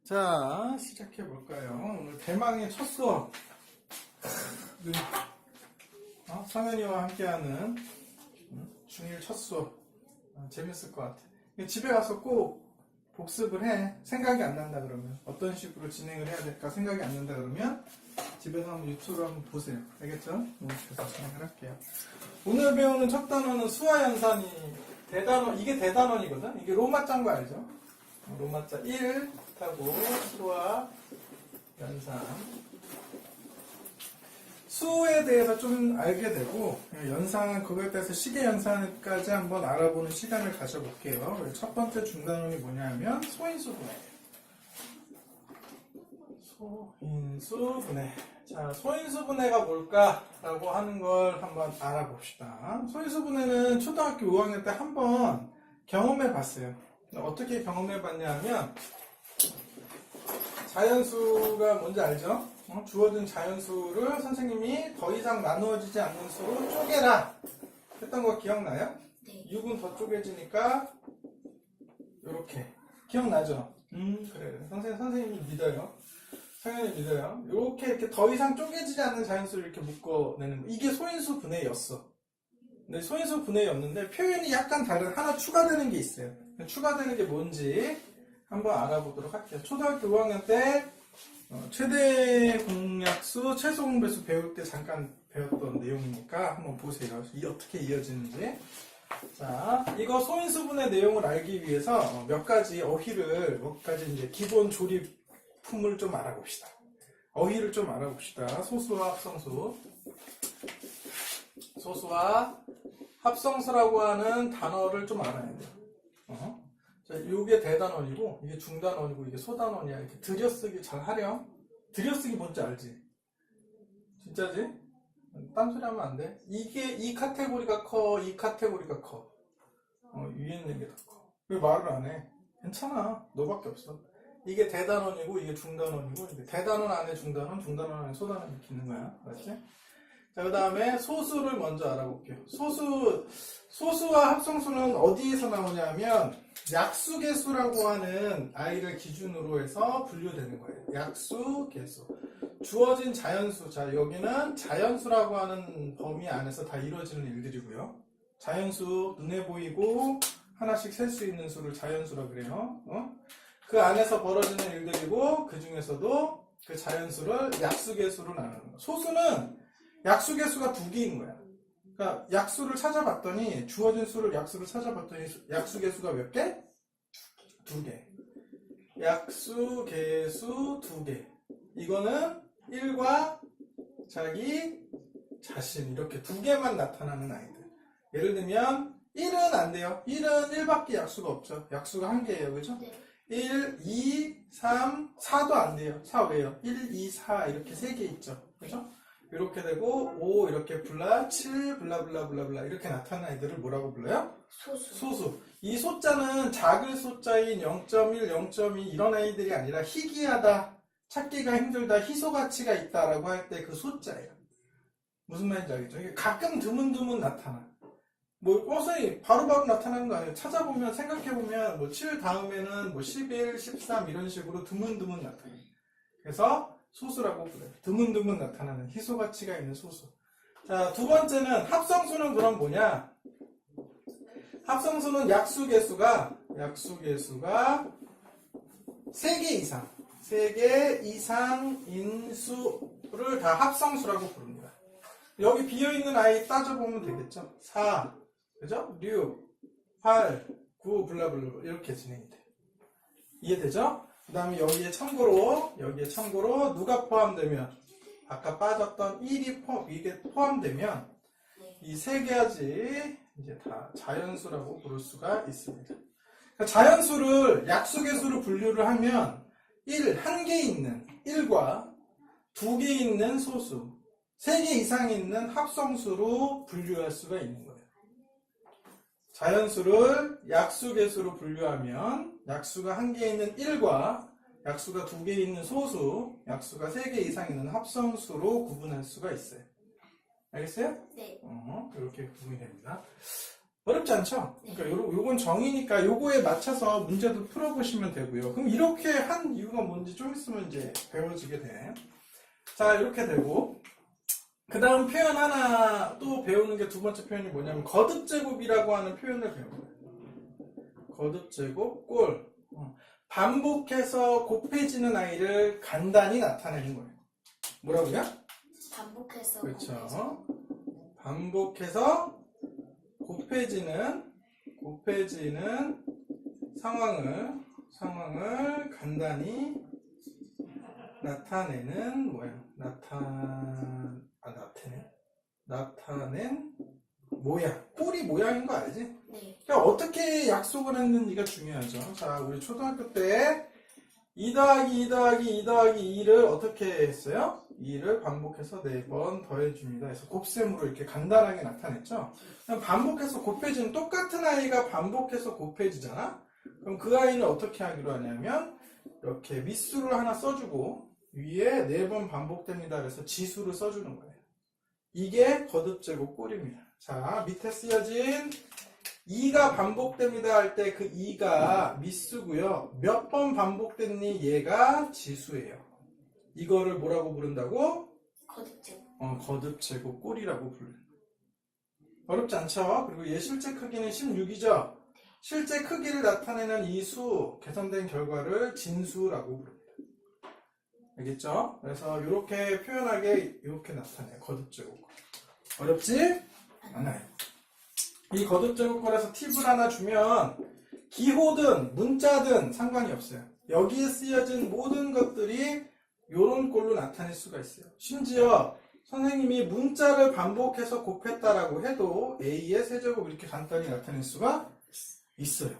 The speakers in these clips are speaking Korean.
자, 시작해 볼까요? 오늘 대망의 첫 수업. 성현이와 함께하는 중1 첫 수업. 재밌을 것 같아. 집에 가서 꼭 복습을 해. 생각이 안 난다 그러면. 어떤 식으로 진행을 해야 될까 생각이 안 난다 그러면 집에서 한번 유튜브로 한번 보세요. 알겠죠? 그래서 진행을 할게요. 오늘 배우는 첫 단어는 수화연산이 이게 대단원이거든? 이게 로마 짠 거 알죠? 로마자 1 하고 수와 연산. 수에 대해서 좀 알게 되고 연산 그거에 따라서 시계 연산까지 한번 알아보는 시간을 가져볼게요. 첫 번째 중단원이 뭐냐면 소인수분해. 소인수분해. 자, 소인수분해가 뭘까라고 하는 걸 한번 알아봅시다. 소인수분해는 초등학교 5학년 때 한번 경험해 봤어요. 어떻게 경험해 봤냐면 자연수가 뭔지 알죠? 주어진 자연수를 선생님이 더 이상 나누어지지 않는 수로 쪼개라 했던 거 기억나요? 네. 6은 더 쪼개지니까 이렇게 기억나죠? 그래. 선생님이 믿어요. 성현이 믿어요. 이렇게 더 이상 쪼개지지 않는 자연수를 이렇게 묶어내는 거. 이게 소인수 분해였어. 근데 소인수 분해였는데 표현이 약간 다른 하나 추가되는 게 있어요. 추가되는 게 뭔지 한번 알아보도록 할게요. 초등학교 5학년 때 최대 공약수, 최소 공배수 배울 때 잠깐 배웠던 내용이니까 한번 보세요. 어떻게 이어지는지. 자, 이거 소인수분의 내용을 알기 위해서 몇 가지 이제 기본 조립품을 좀 알아봅시다. 어휘를 좀 알아봅시다. 소수와 합성수. 소수와 합성수라고 하는 단어를 좀 알아야 돼요. 자, 이게 대단원이고, 이게 중단원이고, 이게 소단원이야. 이렇게 들여쓰기 잘 하렴. 들여쓰기 뭔지 알지? 진짜지? 딴소리 하면 안 돼. 이 카테고리가 커, 이 카테고리가 커. 위에 있는 게 더 커. 왜 말을 안 해? 괜찮아. 너밖에 없어. 이게 대단원이고, 이게 중단원이고, 이게 대단원 안에 중단원, 중단원 안에 소단원 이렇게 있는 거야. 알았지? 자, 그 다음에 소수를 먼저 알아볼게요. 소수와 합성수는 어디에서 나오냐면, 약수개수라고 하는 아이를 기준으로 해서 분류되는 거예요. 약수개수. 주어진 자연수. 자, 여기는 자연수라고 하는 범위 안에서 다 이루어지는 일들이고요. 자연수, 눈에 보이고 하나씩 셀 수 있는 수를 자연수라 그래요. 그 안에서 벌어지는 일들이고, 그 중에서도 그 자연수를 약수개수로 나누는 거예요. 소수는 약수개수가 2개인 거야. 그러니까 약수를 찾아봤더니 주어진 약수를 찾아봤더니 약수개수가 몇 개? 2개. 약수개수 2개. 이거는 1과 자기 자신 이렇게 2개만 나타나는 아이들. 예를 들면 1은 안 돼요. 1은 1밖에 약수가 없죠. 약수가 1개예요. 그죠? 네. 1, 2, 3, 4도 안 돼요. 4 왜요? 1, 2, 4 이렇게 3개 있죠. 그죠? 이렇게 되고 5 이렇게 불라 7 블라블라블라블라 이렇게 나타나는 아이들을 뭐라고 불러요? 소수. 이 소자는 작은 소자인 0.1, 0.2 이런 아이들이 아니라 희귀하다, 찾기가 힘들다, 희소가치가 있다라고 할 때 그 소자예요. 무슨 말인지 알겠죠? 이게 가끔 드문드문 나타나. 선생님 바로바로 나타나는 거 아니에요. 찾아보면 생각해보면 7 다음에는 11, 13 이런 식으로 드문드문 나타나요. 그래서 소수라고 불러요. 드문드문 나타나는 희소가치가 있는 소수. 자, 두 번째는 합성수는 그럼 뭐냐? 합성수는 약수개수가 3개 이상인 수를 다 합성수라고 부릅니다. 여기 비어있는 아이 따져보면 되겠죠? 4, 그죠? 6, 8, 9, 블라블라 이렇게 진행이 돼. 이해되죠? 그 다음에 여기에 참고로 누가 포함되면 아까 빠졌던 1이 이게 포함되면 이 3가지 이제 다 자연수라고 부를 수가 있습니다. 그러니까 자연수를 약수개수로 분류를 하면 1개 있는 1과 2개 있는 소수 3개 이상 있는 합성수로 분류할 수가 있는 거예요. 자연수를 약수개수로 분류하면 약수가 1개 있는 1과 약수가 2개 있는 소수, 약수가 3개 이상 있는 합성수로 구분할 수가 있어요. 알겠어요? 네. 이렇게 구분이 됩니다. 어렵지 않죠? 그러니까 요건 정의니까 요거에 맞춰서 문제도 풀어보시면 되고요. 그럼 이렇게 한 이유가 뭔지 좀 있으면 이제 배워지게 돼. 자, 이렇게 되고. 그 다음 표현 하나 또 배우는 게 두 번째 표현이 뭐냐면 거듭제곱이라고 하는 표현을 배워요. 거듭제곱, 꼴. 반복해서 곱해지는 아이를 간단히 나타내는 거예요. 뭐라고요? 반복해서 그렇죠. 반복해서 곱해지는 상황을 간단히 나타내는 모양. 나타낸 모양. 꼴이 모양인 거 알지? 네. 그러니까 어떻게 약속을 했는지가 중요하죠. 자, 우리 초등학교 때 2 더하기 2 더하기 2 더하기 2를 어떻게 했어요? 2를 반복해서 4번 더해줍니다. 그래서 곱셈으로 이렇게 간단하게 나타냈죠. 그럼 반복해서 곱해지는 똑같은 아이가 반복해서 곱해지잖아? 그럼 그 아이는 어떻게 하기로 하냐면 이렇게 밑수를 하나 써주고 위에 4번 반복됩니다. 그래서 지수를 써주는 거예요. 이게 거듭제곱 꼴입니다. 자, 밑에 쓰여진 2가 반복됩니다 할 때 그 2가 밑수고요. 몇 번 반복됐니? 얘가 지수예요. 이거를 뭐라고 부른다고? 거듭제곱. 거듭제곱 꼴이라고 불러요. 어렵지 않죠? 그리고 얘 실제 크기는 16이죠? 실제 크기를 나타내는 이 수, 계산된 결과를 진수라고 부릅니다. 알겠죠? 그래서 이렇게 표현하게 이렇게 나타내요. 거듭제곱. 어렵지? 않아요. 이 거듭제곱꼴에서 팁을 하나 주면 기호든 문자든 상관이 없어요. 여기에 쓰여진 모든 것들이 이런 꼴로 나타낼 수가 있어요. 심지어 선생님이 문자를 반복해서 곱했다라고 해도 A의 세제곱 이렇게 간단히 나타낼 수가 있어요.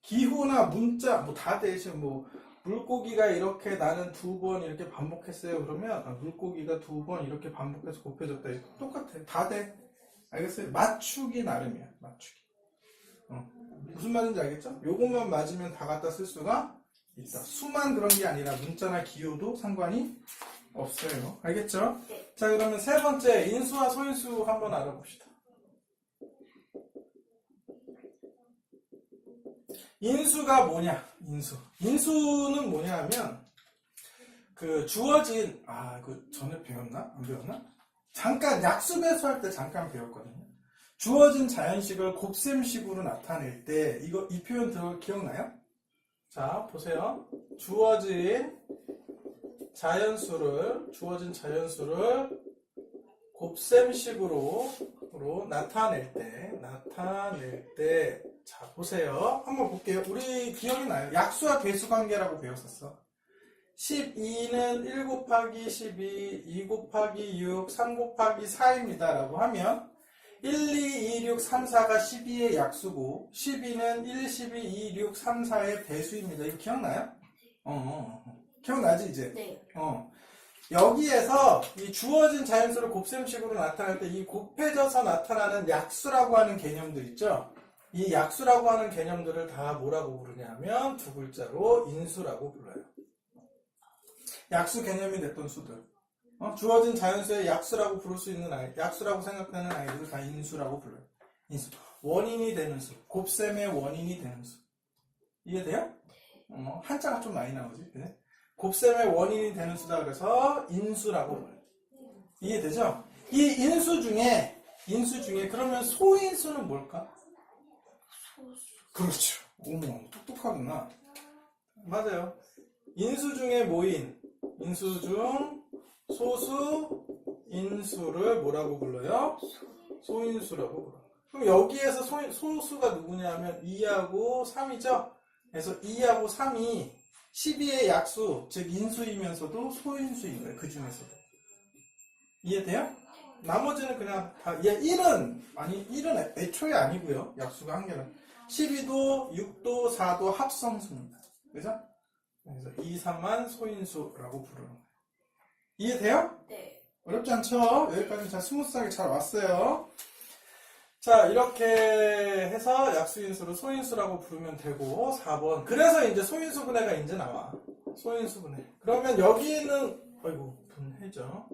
기호나 문자 뭐 다 대신 뭐 물고기가 이렇게 나는 2번 이렇게 반복했어요. 그러면 물고기가 2번 이렇게 반복해서 곱해졌다. 똑같아. 다 돼. 알겠어요? 맞추기 나름이야. 맞추기. 무슨 말인지 알겠죠? 요것만 맞으면 다 갖다 쓸 수가 있다. 수만 그런 게 아니라 문자나 기호도 상관이 없어요. 알겠죠? 네. 자, 그러면 세 번째 인수와 소인수 한번 알아봅시다. 인수가 뭐냐? 인수는 뭐냐 하면 그 주어진 그 전에 배웠나? 안 배웠나? 잠깐 약수배수할 때 잠깐 배웠거든요. 주어진 자연식을 곱셈식으로 나타낼 때 이 표현 기억나요? 자, 보세요. 주어진 자연수를 곱셈식으로 나타낼 때 자, 보세요. 한번 볼게요. 우리 기억이 나요? 약수와 계수 관계라고 배웠었어. 12는 1 곱하기 12, 2 곱하기 6, 3 곱하기 4입니다. 라고 하면 1, 2, 2, 6, 3, 4가 12의 약수고 12는 1, 12, 2, 6, 3, 4의 배수입니다. 이거 기억나요? 기억나지 이제? 네. 여기에서 이 주어진 자연수를 곱셈식으로 나타낼 때 이 곱해져서 나타나는 약수라고 하는 개념들 있죠? 이 약수라고 하는 개념들을 다 뭐라고 부르냐면 두 글자로 인수라고 불러요. 약수 개념이 됐던 수들. 주어진 자연수의 약수라고 부를 수 있는 아이, 약수라고 생각되는 아이들을 다 인수라고 불러요. 인수. 원인이 되는 수. 곱셈의 원인이 되는 수. 이해돼요? 한자가 좀 많이 나오지? 그래? 곱셈의 원인이 되는 수다 그래서 인수라고 불러요. 이해되죠? 이 인수 중에 그러면 소인수는 뭘까? 그렇죠. 어머, 똑똑하구나. 맞아요. 인수 중에 모인, 인수 중 소수, 인수를 뭐라고 불러요? 소인수라고 불러요. 그럼 여기에서 소수가 누구냐면 2하고 3이죠? 그래서 2하고 3이 12의 약수, 즉 인수이면서도 소인수인 거예요. 그 중에서도. 이해돼요? 나머지는 그냥 다, 1은 애초에 아니고요. 약수가 한 개는. 12도, 6도, 4도 합성수입니다. 그죠? 그래서 2, 3만 소인수라고 부르는 거예요. 이해돼요? 네. 어렵지 않죠? 여기까지 잘 스무스하게 잘 왔어요. 자, 이렇게 해서 약수인수를 소인수라고 부르면 되고 4번. 그래서 이제 소인수분해가 이제 나와. 소인수분해. 그러면 여기는 분해죠.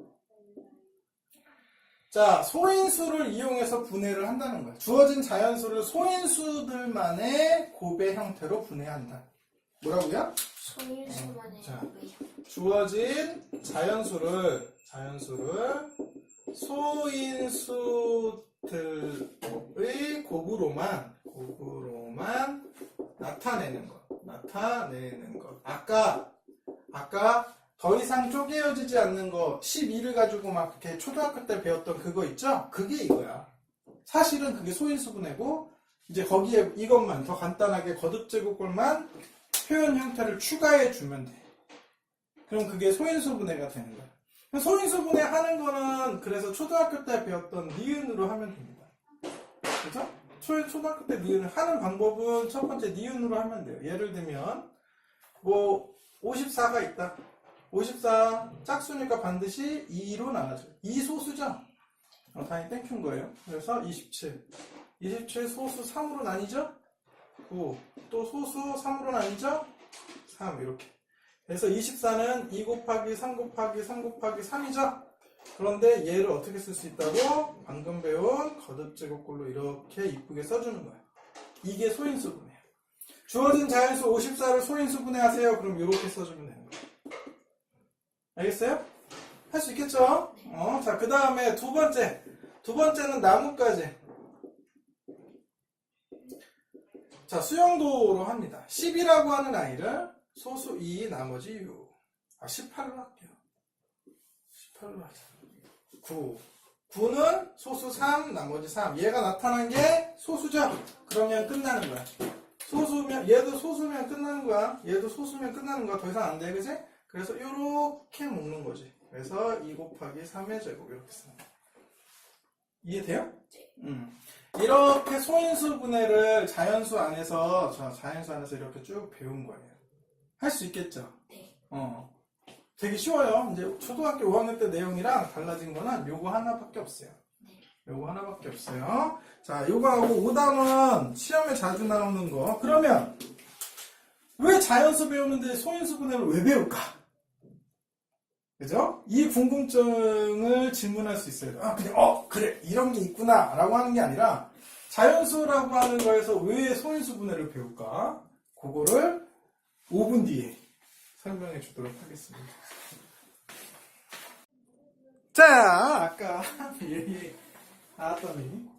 자, 소인수를 이용해서 분해를 한다는 거야. 주어진 자연수를 소인수들만의 곱의 형태로 분해한다. 뭐라고요? 소인수만의 자. 곱의 주어진 자연수를 소인수들의 곱으로만 나타내는 것. 아까 더 이상 쪼개어지지 않는 거 12를 가지고 막 이렇게 초등학교 때 배웠던 그거 있죠? 그게 이거야. 사실은 그게 소인수분해고 이제 거기에 이것만 더 간단하게 거듭제곱골만 표현 형태를 추가해 주면 돼. 그럼 그게 소인수분해가 되는 거야. 소인수분해 하는 거는 그래서 초등학교 때 배웠던 니은으로 하면 됩니다. 그죠? 초등학교 때 니은을 하는 방법은 첫 번째 니은으로 하면 돼요. 예를 들면 뭐 54가 있다. 54 짝수니까 반드시 2로 나눠져요. 2 소수죠? 당연히 땡큐인 거예요. 그래서 27 소수 3으로 나뉘죠? 9 또 소수 3으로 나뉘죠? 3 이렇게. 그래서 24는 2 곱하기 3 곱하기 3 곱하기 3이죠? 그런데 얘를 어떻게 쓸 수 있다고? 방금 배운 거듭제곱꼴로 이렇게 이쁘게 써주는 거야. 이게 소인수분해야. 주어진 자연수 54를 소인수분해하세요. 그럼 이렇게 써주면 되는 거야. 알겠어요? 할 수 있겠죠? 자, 그 다음에 두 번째는 나뭇가지. 자, 수영도로 합니다. 10이라고 하는 아이를 소수 2 나머지 6. 18로 할게요. 18로 하자. 9는 소수 3 나머지 3. 얘가 나타난 게 소수죠? 그러면 끝나는 거야. 얘도 소수면 끝나는 거야. 얘도 소수면 끝나는 거야. 더 이상 안 돼, 그지? 그래서 이렇게 묶는 거지. 그래서 2 곱하기 3의 제곱 이렇게 쓰는 거야. 이해돼요? 이렇게 소인수 분해를 자연수 안에서 이렇게 쭉 배운 거예요. 할 수 있겠죠? 네. 되게 쉬워요. 이제 초등학교 5학년 때 내용이랑 달라진 거는 요거 하나밖에 없어요. 요거 하나밖에 없어요. 자, 요거하고 5단원 시험에 자주 나오는 거. 그러면 왜 자연수 배우는데 소인수 분해를 왜 배울까? 그죠? 이 궁금증을 질문할 수 있어요. 그냥 그래 이런 게 있구나 라고 하는 게 아니라 자연수라고 하는 거에서 왜 소인수 분해를 배울까? 그거를 5분 뒤에 설명해 주도록 하겠습니다. 자, 아까 얘기 나왔더니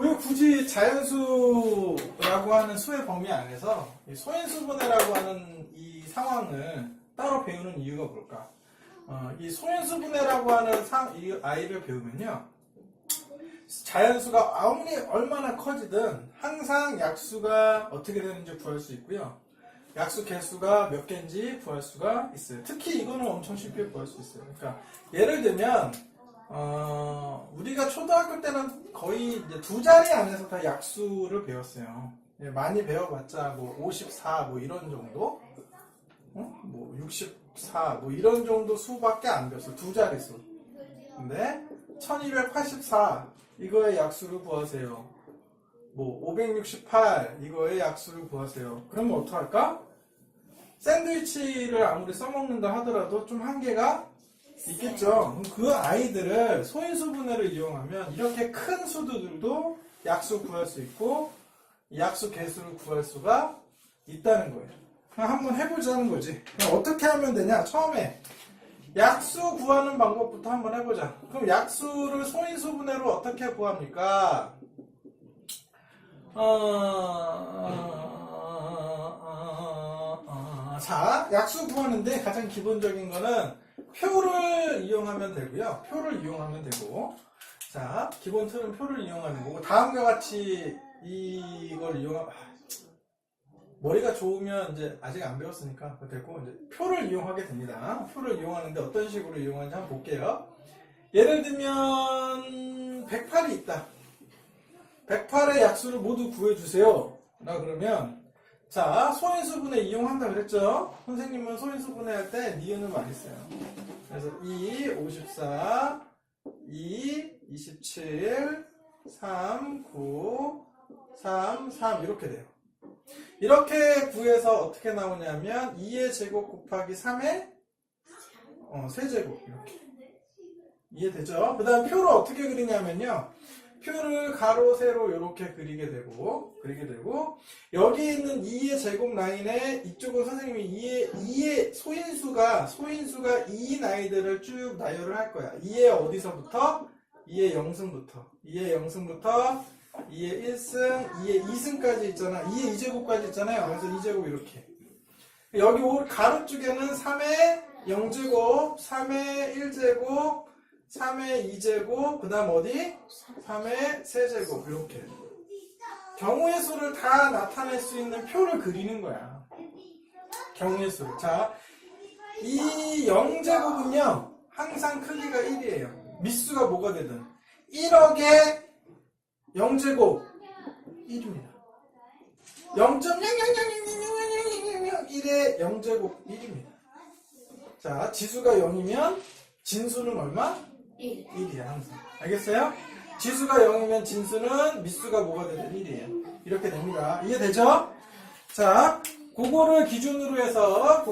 왜 굳이 자연수라고 하는 수의 범위 안에서 이 소인수 분해라고 하는 이 상황을 따로 배우는 이유가 뭘까? 이 소인수 분해라고 하는 이 아이를 배우면요, 자연수가 아무리 얼마나 커지든 항상 약수가 어떻게 되는지 구할 수 있고요, 약수 개수가 몇 개인지 구할 수가 있어요. 특히 이거는 엄청 쉽게 구할 수 있어요. 그러니까 예를 들면 우리가 초등학교 때는 거의 이제 두 자리 안에서 다 약수를 배웠어요. 많이 배워봤자 뭐 54 뭐 이런 정도, 뭐 64 뭐 이런 정도 수밖에 안 배웠어. 두 자리 수. 근데 1284 이거의 약수를 구하세요. 뭐 568 이거의 약수를 구하세요. 그러면 어떡할까? 샌드위치를 아무리 써먹는다 하더라도 좀 한계가 있겠죠. 그 아이들을 소인수 분해를 이용하면 이렇게 큰 수들도 약수 구할 수 있고 약수 개수를 구할 수가 있다는 거예요. 그냥 한번 해보자는 거지. 그럼 어떻게 하면 되냐? 처음에 약수 구하는 방법부터 한번 해보자. 그럼 약수를 소인수 분해로 어떻게 구합니까? 자, 약수 구하는데 가장 기본적인 거는 표를 이용하면 되고요. 표를 이용하면 되고, 자, 기본 틀은 표를 이용하는 거고, 다음과 같이 이걸 머리가 좋으면 이제 아직 안 배웠으니까 되고, 이제 표를 이용하게 됩니다. 표를 이용하는데 어떤 식으로 이용하는지 한번 볼게요. 예를 들면 108이 있다. 108의 약수를 모두 구해주세요. 나 그러면 자, 소인수 분해 이용한다 그랬죠? 선생님은 소인수 분해할 때 니은을 많이 써요. 그래서 2, 54, 2, 27, 3, 9, 3, 3 이렇게 돼요. 이렇게 구해서 어떻게 나오냐면 2의 제곱 곱하기 3의 세제곱 이렇게. 이해되죠? 그 다음 표를 어떻게 그리냐면요. 표를 가로, 세로 이렇게 그리게 되고, 여기 있는 2의 제곱 라인에 이쪽은 선생님이 2의 소인수가 2인 아이들을 쭉 나열을 할 거야. 2의 어디서부터? 2의 0승부터. 2의 1승, 2의 2승까지 있잖아. 2의 2제곱까지 있잖아요. 그래서 2제곱 이렇게. 여기 가로 쪽에는 3의 0제곱, 3의 1제곱, 3의 2제곱, 그 다음 어디? 3의 세제곱, 이렇게. 경우의 수를 다 나타낼 수 있는 표를 그리는 거야. 경우의 수를. 자, 이 0제곱은요, 항상 크기가 1이에요. 밑수가 뭐가 되든. 1억의 0제곱, 1입니다. 0.000000001의 0제곱, 1입니다. 자, 지수가 0이면 진수는 얼마? 1. 1이야 항상. 알겠어요? 지수가 0이면 진수는 밑수가 뭐가 되든 1이에요. 이렇게 됩니다. 이해되죠? 자, 그거를 기준으로 해서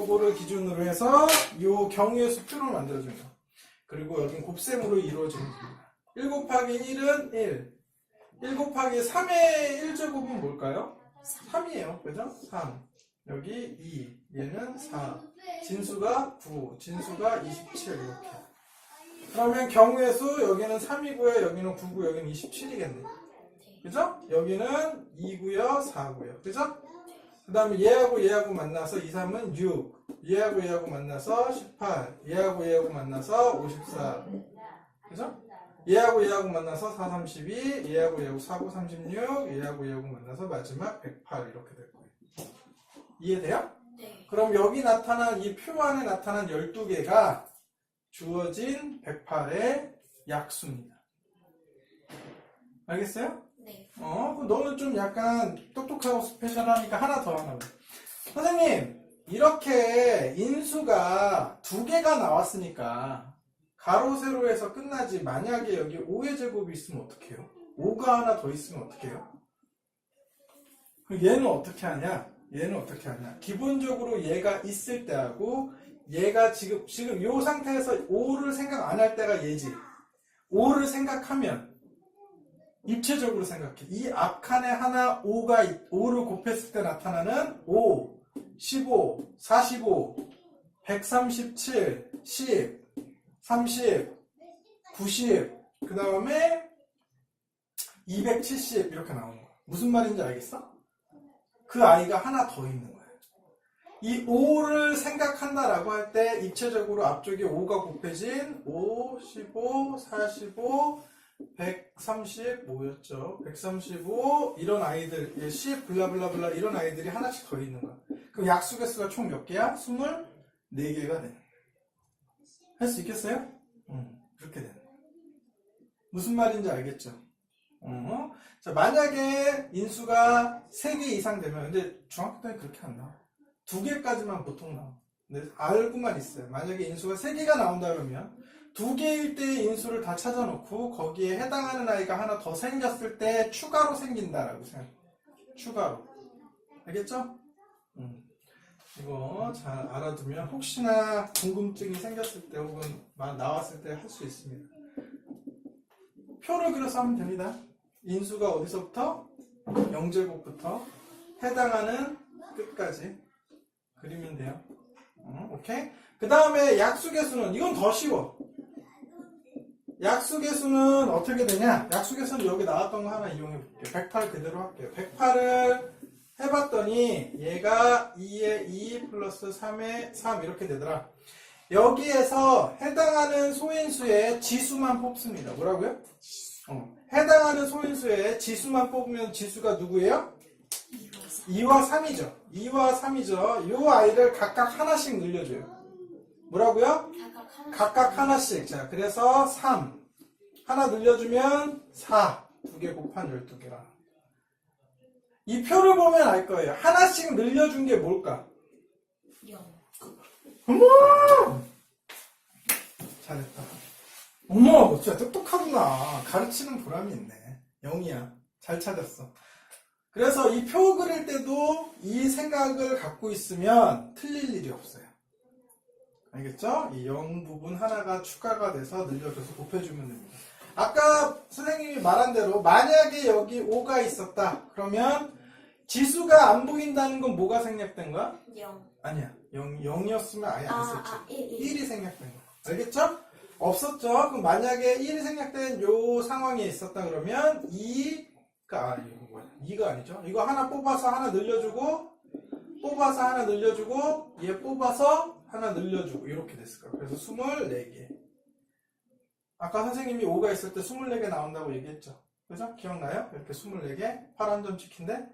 요 경우의 수표를 만들어줍니다. 그리고 여긴 곱셈으로 이루어지는 겁니다. 1 곱하기 1은 1. 1 곱하기 3의 1제곱은 뭘까요? 3이에요. 그죠? 3. 여기 2. 얘는 4. 진수가 9. 진수가 27. 이렇게. 그러면 경우의 수 여기는 3이고요. 여기는 9고 여기는 27이겠네. 그죠? 여기는 2고요. 4고요. 그죠? 그 다음에 얘하고 만나서 2, 3은 6. 얘하고 만나서 18. 얘하고 만나서 54. 그죠? 얘하고 만나서 4, 32. 얘하고 4, 9, 36. 얘하고 만나서 마지막 108. 이렇게 될 거예요. 이해돼요? 네. 그럼 여기 나타난 이 표 안에 나타난 12개가 주어진 108의 약수입니다. 알겠어요? 네. 그럼 너는 좀 약간 똑똑하고 스페셜하니까 하나 더 하나 봐. 선생님, 이렇게 인수가 2개가 나왔으니까 가로 세로에서 끝나지. 만약에 여기 5의 제곱이 있으면 어떡해요? 5가 하나 더 있으면 어떡해요? 얘는 어떻게 하냐? 기본적으로 얘가 있을 때하고 얘가 지금 이 상태에서 5를 생각 안 할 때가 얘지. 5를 생각하면 입체적으로 생각해. 이 앞칸에 하나 5를 곱했을 때 나타나는 5, 15, 45, 137, 10, 30, 90, 그 다음에 270 이렇게 나오는 거야. 무슨 말인지 알겠어? 그 아이가 하나 더 있는 거야. 이 5를 생각한다라고 할 때 입체적으로 앞쪽에 5가 곱해진 5, 15, 45, 135였죠. 135 이런 아이들, 10 블라블라블라 이런 아이들이 하나씩 더 있는 거야. 그럼 약수 개수가 총 몇 개야? 24개가 되는 거야. 할 수 있겠어요? 그렇게 되는 거야. 무슨 말인지 알겠죠? 자, 만약에 인수가 3개 이상 되면, 근데 중학교 때는 그렇게 안 나와. 2개까지만 보통 나와. 근데 알고만 있어요. 만약에 인수가 3개가 나온다 그러면 2개일 때의 인수를 다 찾아놓고 거기에 해당하는 아이가 하나 더 생겼을 때 추가로 생긴다라고 생각해요. 추가로. 알겠죠? 이거 잘 알아두면 혹시나 궁금증이 생겼을 때 혹은 나왔을 때 할 수 있습니다. 표를 그려서 하면 됩니다. 인수가 어디서부터? 0제곱부터 해당하는 끝까지 그리면 돼요. 오케이? 그 다음에 약수개수는, 이건 더 쉬워. 약수개수는 어떻게 되냐? 약수개수는 여기 나왔던 거 하나 이용해 볼게요. 108 그대로 할게요. 108을 해봤더니 얘가 2에 2 플러스 3에 3 이렇게 되더라. 여기에서 해당하는 소인수의 지수만 뽑습니다. 뭐라고요? 해당하는 소인수의 지수만 뽑으면 지수가 누구예요? 2와 3이죠. 2와 3이죠. 이 아이를 각각 하나씩 늘려줘요. 뭐라고요? 각각 하나씩. 자, 그래서 3. 하나 늘려주면 4. 2개 곱한 12개라. 이 표를 보면 알 거예요. 하나씩 늘려준 게 뭘까? 0. 어머! 잘했다. 어머, 진짜 똑똑하구나. 가르치는 보람이 있네. 0이야. 잘 찾았어. 그래서 이 표 그릴 때도 이 생각을 갖고 있으면 틀릴 일이 없어요. 알겠죠? 이 0 부분 하나가 추가가 돼서 늘려줘서 곱해주면 됩니다. 아까 선생님이 말한 대로 만약에 여기 5가 있었다. 그러면 지수가 안 보인다는 건 뭐가 생략된 거야? 0. 아니야. 0이었으면 아예 안 썼지. 1. 1이 생략된 거야. 알겠죠? 없었죠? 그럼 만약에 1이 생략된 요 상황이 있었다 그러면 2가 이거 뭐야? 2가 아니죠? 이거 하나 뽑아서 하나 늘려주고 뽑아서 하나 늘려주고 얘 뽑아서 하나 늘려주고 이렇게 됐을 거야. 그래서 24개. 아까 선생님이 5가 있을 때 24개 나온다고 얘기했죠. 그죠? 기억나요? 이렇게 24개 파란 점 찍힌데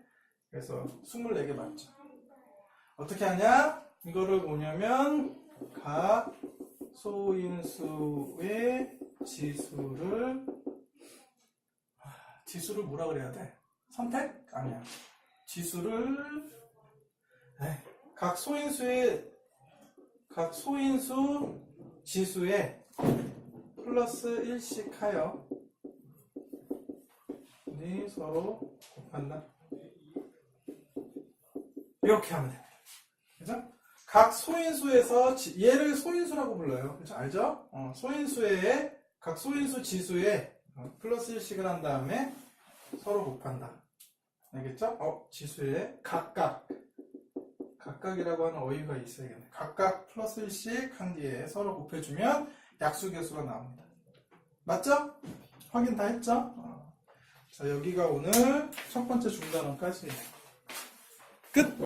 그래서 24개 맞죠. 어떻게 하냐? 이거를 뭐냐면 각 소인수의 지수를 뭐라 그래야 돼? 선택? 아니야. 지수를 각 소인수 지수에 플러스 1씩 하여 서로 곱한다. 이렇게 하면 됩니다. 그죠? 각 소인수에서 얘를 소인수라고 불러요. 그죠? 알죠? 각 소인수 지수에 플러스 1씩을 한 다음에 서로 곱한다. 알겠죠? 지수에 각각이라고 하는 어휘가 있어야겠네. 각각 플러스 1씩 한 뒤에 서로 곱해주면 약수계수가 나옵니다. 맞죠? 확인 다 했죠? 자, 여기가 오늘 첫 번째 중단원까지 끝!